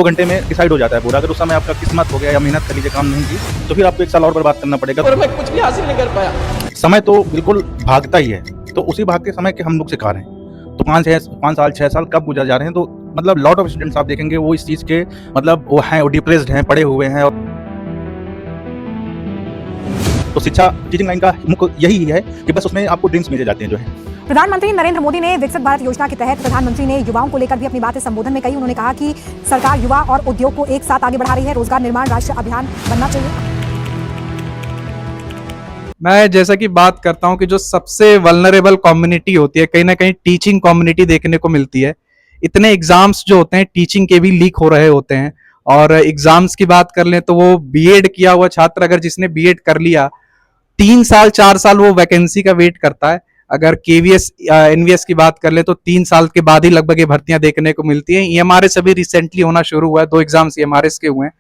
2 घंटे में डिसाइड हो जाता है पूरा। अगर उस समय आपका किस्मत हो गया या मेहनत कर लीजिए काम नहीं की तो फिर आपको 1 साल और बर्बाद करना पड़ेगा। और मैं कुछ भी हासिल नहीं कर पाया। समय तो बिल्कुल भागता ही है, तो उसी भागते समय के हम लोग शिकार हैं। तो 5 साल 6 साल कब गुजर जा रहे हैं, तो मतलब लॉट ऑफ स्टूडेंट्स आप देखेंगे वो इस चीज़ के मतलब वो हैं, वो डिप्रेस्ड हैं, पड़े हुए हैं। और तो शिक्षा टीचिंग लाइन का मुख्य यही है कि बस उसमें आपको ड्रीम्स मिले जाते हैं जो है। प्रधानमंत्री नरेंद्र मोदी ने विकसित भारत योजना के तहत प्रधानमंत्री ने युवाओं को लेकर भी अपनी बातें संबोधन में कही। उन्होंने कहा कि सरकार युवा और उद्योग को एक साथ आगे बढ़ा रही है। रोजगार निर्माण राष्ट्रीय अभियान बनना चाहिए। मैं जैसा कि बात करता हूं कि जो सबसे वल्नरेबल कम्युनिटी होती है, कहीं ना कहीं टीचिंग कम्युनिटी देखने को मिलती है। इतने एग्जाम्स जो होते हैं टीचिंग के भी लीक हो रहे होते हैं। और एग्जाम्स की बात कर लें तो वो बीएड किया हुआ छात्र अगर जिसने बीएड कर लिया 3 साल 4 साल वो वैकेंसी का वेट करता है। अगर केवीएस एनवीएस की बात कर ले तो 3 साल के बाद ही लगभग ये भर्तियां देखने को मिलती हैं। ईएमआरएस अभी रिसेंटली होना शुरू हुआ है, 2 एग्जाम्स ईएमआरएस के हुए हैं।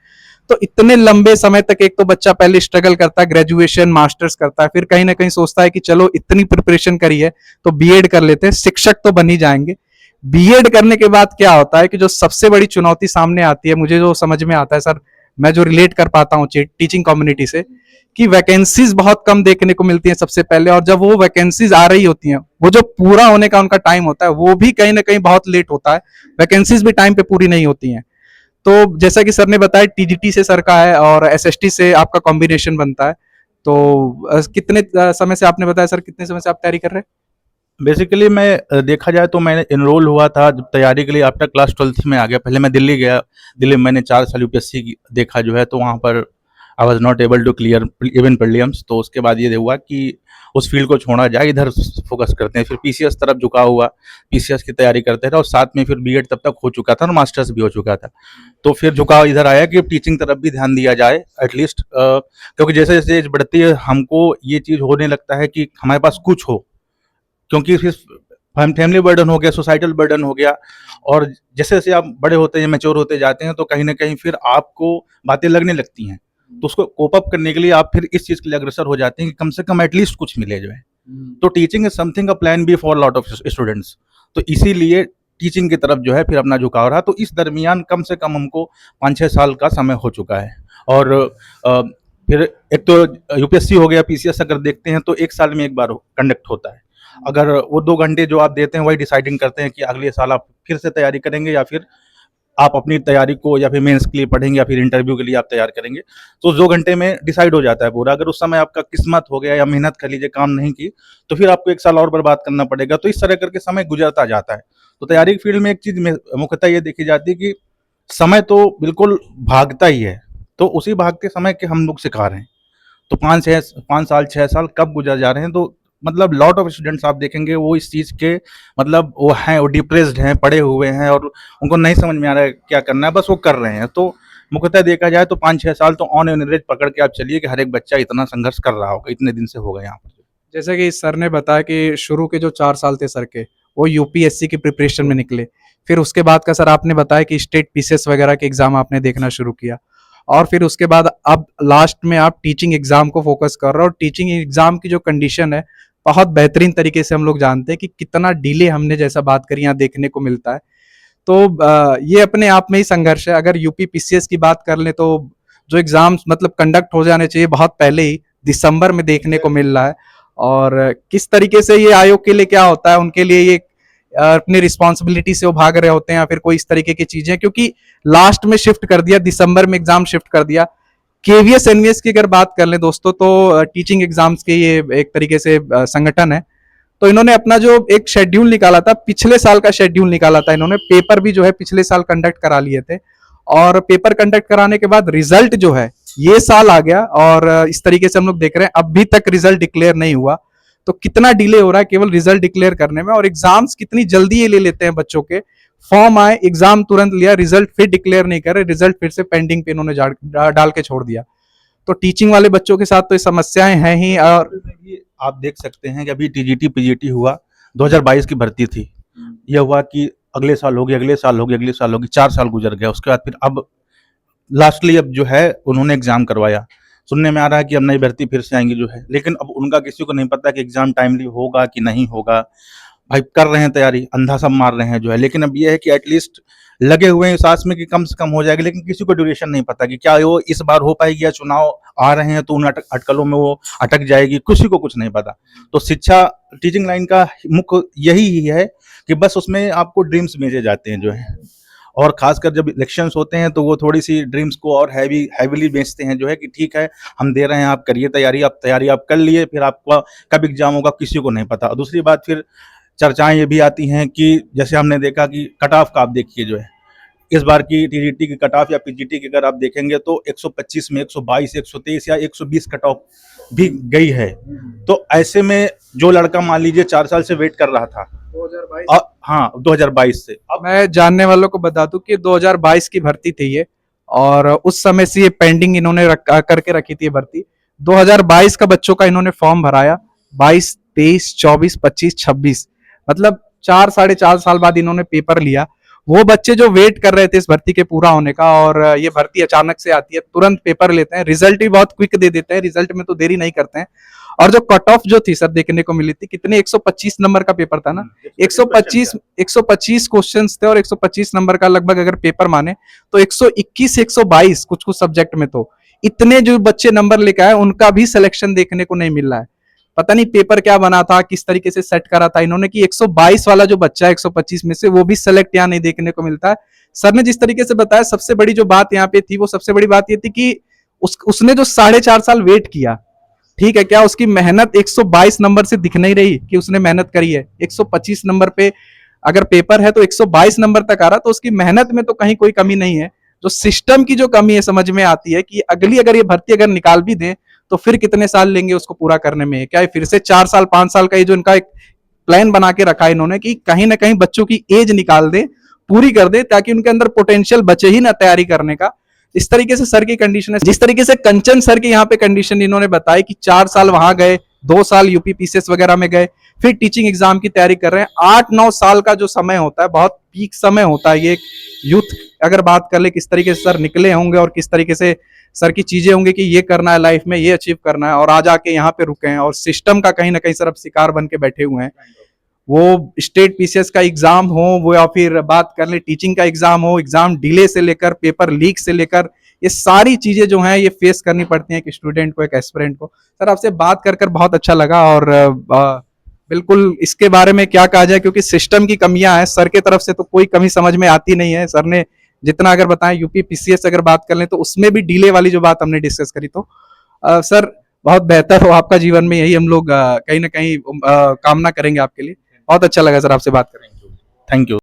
तो इतने लंबे समय तक एक तो बच्चा पहले स्ट्रगल करता है, ग्रेजुएशन मास्टर्स करता है, फिर कहीं ना कहीं सोचता है कि चलो इतनी प्रिपरेशन करी है तो बीएड कर लेते हैं, शिक्षक तो बन ही जाएंगे। बीएड करने के बाद क्या होता है कि जो सबसे बड़ी चुनौती सामने आती है, मुझे जो समझ में आता है सर, मैं जो रिलेट कर पाता हूँ टीचिंग कम्युनिटी से, कि वैकेंसीज बहुत कम देखने को मिलती हैं सबसे पहले। और जब वो वैकेंसीज आ रही होती हैं, वो जो पूरा होने का उनका टाइम होता है वो भी कहीं ना कहीं बहुत लेट होता है। वैकेंसीज भी टाइम पे पूरी नहीं होती हैं। तो जैसा कि सर ने बताया टीजीटी से सर का है और एसएसटी से आपका कॉम्बिनेशन बनता है। तो कितने समय से आपने बताया सर, कितने समय से आप तैयारी कर रहे हैं? बेसिकली मैं देखा जाए तो मैं इनरोल हुआ था जब तैयारी के लिए आफ्टर क्लास 12th में आ गया। पहले मैं दिल्ली गया, दिल्ली में मैंने 4 साल यूपीएससी देखा जो है, तो वहाँ पर I was not able to clear even prelims. तो उसके बाद ये हुआ कि उस फील्ड को छोड़ा जाए, इधर फोकस करते हैं। फिर पीसीएस तरफ झुका हुआ, पीसीएस की तैयारी करते थे और साथ में फिर बीएड तब तक हो चुका था और मास्टर्स भी हो चुका था। तो फिर झुकाव इधर आया कि टीचिंग तरफ भी ध्यान दिया जाए एटलीस्ट, क्योंकि जैसे जैसे एज बढ़ती है हमको ये चीज़ होने लगता है कि हमारे पास कुछ हो, क्योंकि फिर फैमिली बर्डन हो गया, सोसाइटल बर्डन हो गया। और जैसे जैसे आप बड़े होते हैं, मैच्योर होते जाते हैं, तो कहीं ना कहीं फिर आपको बातें लगने लगती हैं। तो उसको कोप अप करने के लिए आप फिर इस चीज़ के लिए अग्रसर हो जाते हैं कि कम से कम एटलीस्ट कुछ मिले जो है। तो teaching is something a plan B for lot of students. तो इसीलिए टीचिंग की तरफ जो है फिर अपना झुकाव रहा। तो इस दरमियान कम से कम हमको 5-6 साल का समय हो चुका है। और फिर एक तो यूपीएससी हो गया, पीसीएस अगर देखते हैं तो 1 साल में एक बार कंडक्ट होता है। अगर वो 2 घंटे जो आप देते हैं वही डिसाइडिंग करते हैं कि अगले साल आप फिर से तैयारी करेंगे या फिर आप अपनी तैयारी को या फिर मेंस के लिए पढ़ेंगे या फिर इंटरव्यू के लिए आप तैयार करेंगे। तो 2 घंटे में डिसाइड हो जाता है पूरा। अगर उस समय आपका किस्मत हो गया या मेहनत कर लीजिए काम नहीं की तो फिर आपको 1 साल और बर्बाद करना पड़ेगा। तो इस तरह करके समय गुजरता जाता है। तो तैयारी के फील्ड में एक चीज़ मुख्यतः ये देखी जाती है कि समय तो बिल्कुल भागता ही है, तो उसी भागते समय के हम लोग शिकार हैं। तो 5 साल 6 साल कब गुजर जा रहे हैं, तो मतलब लॉट ऑफ स्टूडेंट्स आप देखेंगे वो इस चीज़ के मतलब वो हैं, वो डिप्रेस्ड हैं, पड़े हुए हैं और उनको नहीं समझ में आ रहा है क्या करना है, बस वो कर रहे हैं। तो मुख्यतः देखा जाए तो 5-6 साल तो ऑन एवरेज पकड़ के आप चलिए कि हर एक बच्चा इतना संघर्ष कर रहा होगा, इतने दिन से होगा यहाँ पर। जैसे कि सर ने बताया कि शुरू के जो 4 साल थे सर के, वो यूपीएससी की प्रिपरेशन में निकले। फिर उसके बाद का सर आपने बताया कि स्टेट पीसीएस वगैरह के एग्जाम आपने देखना शुरू किया। और फिर उसके बाद अब लास्ट में आप टीचिंग एग्जाम को फोकस कर रहे हो। और टीचिंग एग्जाम की जो कंडीशन है बहुत बेहतरीन तरीके से हम लोग जानते हैं कि कितना डिले हमने जैसा बात करी यहाँ देखने को मिलता है। तो ये अपने आप में ही संघर्ष है। अगर यूपी पीसीएस की बात कर ले तो जो एग्जाम्स मतलब कंडक्ट हो जाने चाहिए बहुत पहले ही, दिसंबर में देखने को मिल रहा है। और किस तरीके से ये आयोग के लिए क्या होता है, उनके लिए ये अपनी रिस्पॉन्सिबिलिटी से वो भाग रहे होते हैं या फिर कोई इस तरीके की चीजें, क्योंकि लास्ट में शिफ्ट कर दिया, दिसंबर में एग्जाम शिफ्ट कर दिया। केवीएस एनवीएस की अगर बात कर लें दोस्तों तो टीचिंग एग्जाम्स के ये एक तरीके से संगठन है। तो इन्होंने अपना जो एक शेड्यूल निकाला था, पिछले साल का शेड्यूल निकाला था इन्होंने, पेपर भी जो है पिछले साल कंडक्ट करा लिए थे। और पेपर कंडक्ट कराने के बाद रिजल्ट जो है ये साल आ गया और इस तरीके से हम लोग देख रहे हैं अभी तक रिजल्ट डिक्लेयर नहीं हुआ। तो कितना डिले हो रहा है केवल रिजल्ट डिक्लेयर करने में, और एग्जाम्स कितनी जल्दी ये ले लेते हैं बच्चों के। फॉर्म आए, एग्जाम तुरंत लिया, रिजल्ट फिर डिक्लेयर नहीं करे, रिजल्ट फिर से पेंडिंग पे इन्होंने डाल के छोड़ दिया। तो टीचिंग वाले बच्चों के साथ तो ये समस्याएं हैं ही। और आप देख सकते हैं कि अभी टीजीटी पीजीटी हुआ, 2022 की भर्ती थी। यह हुआ कि अगले साल होगी, अगले साल होगी, अगले साल होगी, 4 साल गुजर गया। उसके बाद फिर अब लास्टली अब जो है उन्होंने एग्जाम करवाया। सुनने में आ रहा है कि अब नई भर्ती फिर से आएंगी जो है, लेकिन अब उनका किसी को नहीं पता कि एग्जाम टाइमली होगा कि नहीं होगा। भाई कर रहे हैं तैयारी, अंधा सब मार रहे हैं जो है, लेकिन अब ये है कि एटलीस्ट लगे हुए हैं इस आस में कि कम से कम हो जाएगी, लेकिन किसी को ड्यूरेशन नहीं पता कि क्या वो इस बार हो पाएगी या चुनाव आ रहे हैं तो उन अटकलों में वो अटक जाएगी, किसी को कुछ नहीं पता। तो शिक्षा टीचिंग लाइन का मुख्य यही ही है कि बस उसमें आपको ड्रीम्स भेजे जाते हैं जो है, और खासकर जब इलेक्शंस होते हैं तो वो थोड़ी सी ड्रीम्स को और हैवीली बेचते हैं जो है कि ठीक है हम दे रहे हैं, आप करिए तैयारी, आप तैयारी आप कर लिए, फिर आपका कब एग्जाम होगा किसी को नहीं पता। और दूसरी बात फिर चर्चाएं ये भी आती हैं कि जैसे हमने देखा कि कट ऑफ का आप देखिए जो है, इस बार की टीजीटी की कट ऑफ या पीजीटी की अगर आप देखेंगे तो 125 में 122, 123 या 120 कट ऑफ भी गई है। तो ऐसे में जो लड़का मान लीजिए 4 साल से वेट कर रहा था 2022 हाँ 2022 से, अब मैं जानने वालों को बता दूं कि 2022 की भर्ती थी ये, और उस समय से ये पेंडिंग इन्होंने करके रखी थी ये भर्ती। 2022 का बच्चों का इन्होंने फॉर्म भराया, 22, 23, 24, 25, 26, मतलब 4-4.5 साल बाद इन्होंने पेपर लिया। वो बच्चे जो वेट कर रहे थे इस भर्ती के पूरा होने का, और ये भर्ती अचानक से आती है, तुरंत पेपर लेते हैं, रिजल्ट भी बहुत क्विक दे देते हैं, रिजल्ट में तो देरी नहीं करते हैं। और जो कट ऑफ जो थी सर देखने को मिली थी, कितने 125 नंबर का पेपर था ना, 125 क्वेश्चंस थे और 125 नंबर का लगभग अगर पेपर माने तो 121 122 कुछ कुछ सब्जेक्ट में, तो इतने जो बच्चे नंबर लेके आए उनका भी सिलेक्शन देखने को नहीं मिल रहा है। पता नहीं पेपर क्या बना था, किस तरीके से सेट करा था इन्होंने कि 122 वाला जो बच्चा है 125 में से वो भी सेलेक्ट यहाँ नहीं देखने को मिलता है। सर ने जिस तरीके से बताया, सबसे बड़ी जो बात यहाँ पे थी, वो सबसे बड़ी बात ये थी कि उसने जो 4.5 साल वेट किया, ठीक है, क्या उसकी मेहनत 122 नंबर से दिख नहीं रही कि उसने मेहनत करी है? 125 नंबर पे अगर पेपर है तो 122 नंबर तक आ रहा, तो उसकी मेहनत में तो कहीं कोई कमी नहीं है। जो सिस्टम की जो कमी है समझ में आती है कि अगली अगर ये भर्ती अगर निकाल भी दें तो फिर कितने साल लेंगे उसको पूरा करने में? क्या फिर से 4 साल 5 साल का ये जो इनका एक प्लान बना के रखा है इन्होंने कि कहीं ना कहीं बच्चों की एज निकाल दे, पूरी कर दे, ताकि उनके अंदर पोटेंशियल बचे ही ना तैयारी करने का। इस तरीके से सर की कंडीशन है। जिस तरीके से कंचन सर की यहाँ पे कंडीशन इन्होंने बताई कि 4 साल वहां गए, 2 साल यूपी पीसीएस वगैरह में गए, फिर टीचिंग एग्जाम की तैयारी कर रहे हैं। 8-9 साल का जो समय होता है, बहुत पीक समय होता है ये यूथ। अगर बात कर ले किस तरीके से सर निकले होंगे और किस तरीके से सर की चीजें होंगे कि ये करना है लाइफ में, ये अचीव करना है, और आज आके यहाँ पे रुके हैं और सिस्टम का कहीं ना कहीं सर अब शिकार बन के बैठे हुए हैं। वो स्टेट पीसीएस का एग्जाम हो, वो या फिर बात कर ले टीचिंग का एग्जाम हो, एग्जाम डिले से लेकर पेपर लीक से लेकर, ये सारी चीजें जो हैं ये फेस करनी पड़ती हैं एक स्टूडेंट को, एक एस्पिरेंट को। सर आपसे बात कर बहुत अच्छा लगा, और बिल्कुल इसके बारे में क्या कहा जाए, क्योंकि सिस्टम की कमियां हैं, सर के तरफ से तो कोई कमी समझ में आती नहीं है। सर ने जितना अगर बताएं, यूपी पीसीएस अगर बात कर लें तो उसमें भी डिले वाली जो बात हमने डिस्कस करी, तो सर बहुत बेहतर हो आपका जीवन में, यही हम लोग कहीं ना कहीं कामना करेंगे आपके लिए। बहुत अच्छा लगा सर आपसे बात करें। Thank you.